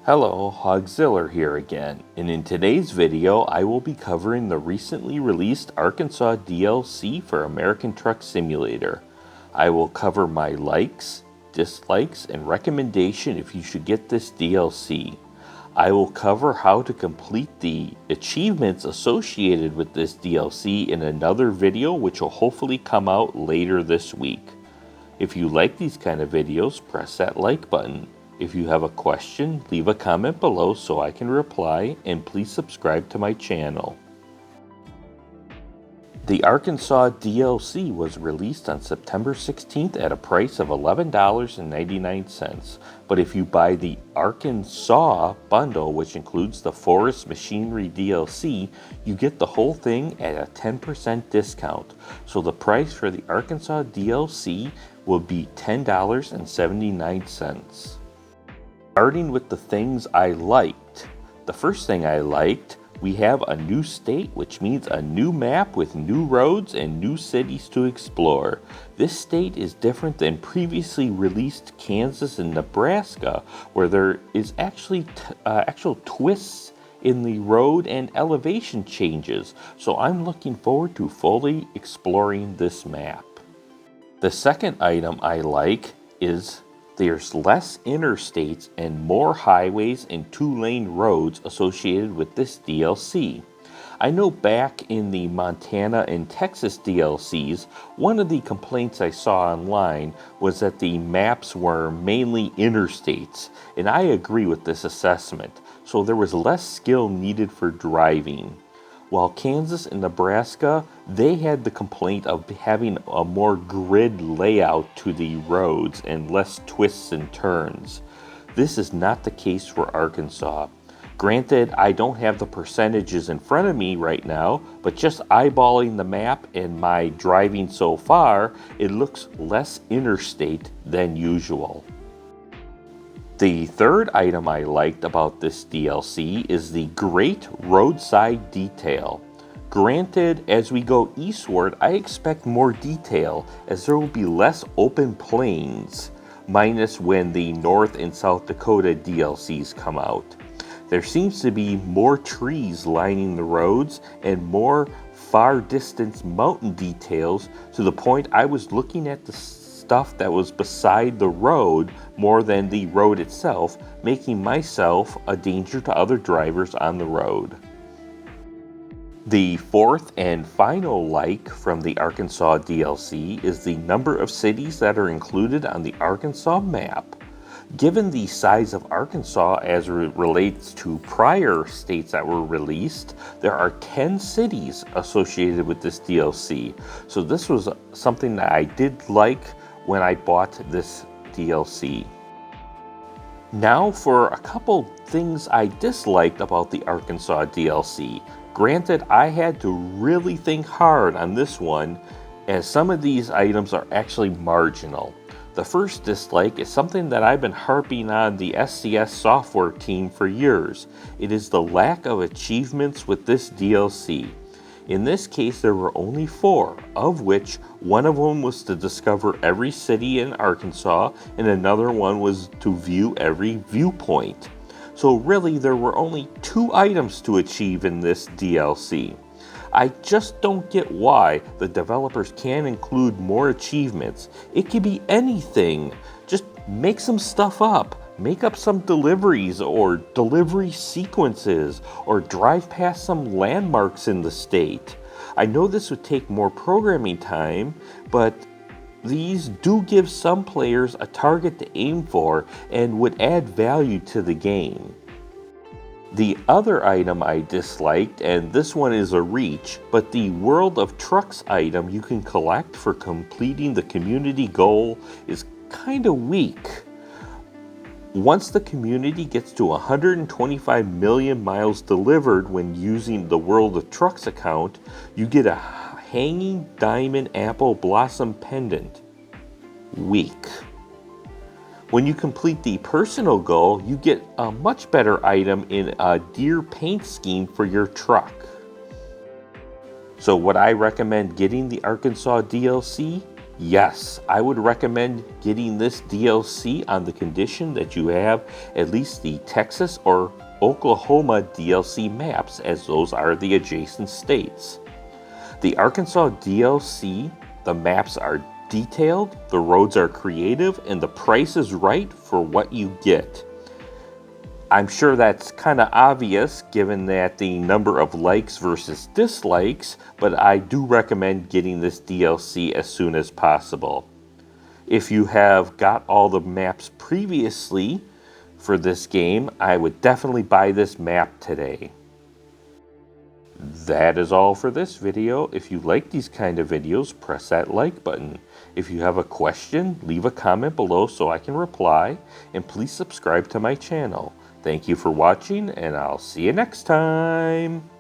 Hello, Hogzilla here again, and in today's video I will be covering the recently released Arkansas DLC for American Truck Simulator. I will cover my likes, dislikes, and recommendation if you should get this DLC. I will cover how to complete the achievements associated with this DLC in another video which will hopefully come out later this week. If you like these kind of videos, press that like button. If you have a question, leave a comment below so I can reply, and please subscribe to my channel. The Arkansas DLC was released on September 16th at a price of $11.99, but if you buy the Arkansas bundle, which includes the Forest Machinery DLC, you get the whole thing at a 10% discount. So the price for the Arkansas DLC will be $10.79. Starting with the things I liked. The first thing I liked, we have a new state, which means a new map with new roads and new cities to explore. This state is different than previously released Kansas and Nebraska, where there is actually actual twists in the road and elevation changes. So I'm looking forward to fully exploring this map. The second item I like is there's less interstates and more highways and two-lane roads associated with this DLC. I know back in the Montana and Texas DLCs, one of the complaints I saw online was that the maps were mainly interstates, and I agree with this assessment, so there was less skill needed for driving. While Kansas and Nebraska, they had the complaint of having a more grid layout to the roads and less twists and turns. This is not the case for Arkansas. Granted, I don't have the percentages in front of me right now, but just eyeballing the map and my driving so far, it looks less interstate than usual. The third item I liked about this DLC is the great roadside detail. Granted, as we go eastward, I expect more detail as there will be less open plains, minus when the North and South Dakota DLCs come out. There seems to be more trees lining the roads and more far distance mountain details, to the point I was looking at the stuff that was beside the road more than the road itself, making myself a danger to other drivers on the road. The fourth and final like from the Arkansas DLC is the number of cities that are included on the Arkansas map. Given the size of Arkansas as it relates to prior states that were released, there are 10 cities associated with this DLC. So this was something that I did like when I bought this DLC. Now for a couple things I disliked about the Arkansas DLC. Granted, I had to really think hard on this one, as some of these items are actually marginal. The first dislike is something that I've been harping on the SCS software team for years. It is the lack of achievements with this DLC. In this case, there were only 4, of which one of them was to discover every city in Arkansas, and another one was to view every viewpoint. So really, there were only 2 items to achieve in this DLC. I just don't get why the developers can't include more achievements. It could be anything. Just make some stuff up. Make up some deliveries or delivery sequences, or drive past some landmarks in the state. I know this would take more programming time, but these do give some players a target to aim for and would add value to the game. The other item I disliked, and this one is a reach, but the World of Trucks item you can collect for completing the community goal is kinda weak. Once the community gets to 125 million miles delivered when using the World of Trucks account, you get a hanging diamond apple blossom pendant. Weak. When you complete the personal goal, you get a much better item in a deer paint scheme for your truck. So would I recommend getting the Arkansas DLC? Yes, I would recommend getting this DLC on the condition that you have at least the Texas or Oklahoma DLC maps, as those are the adjacent states. The Arkansas DLC, the maps are detailed, the roads are creative, and the price is right for what you get. I'm sure that's kind of obvious given that the number of likes versus dislikes, but I do recommend getting this DLC as soon as possible. If you have got all the maps previously for this game, I would definitely buy this map today. That is all for this video. If you like these kind of videos, press that like button. If you have a question, leave a comment below so I can reply, and please subscribe to my channel. Thank you for watching, and I'll see you next time.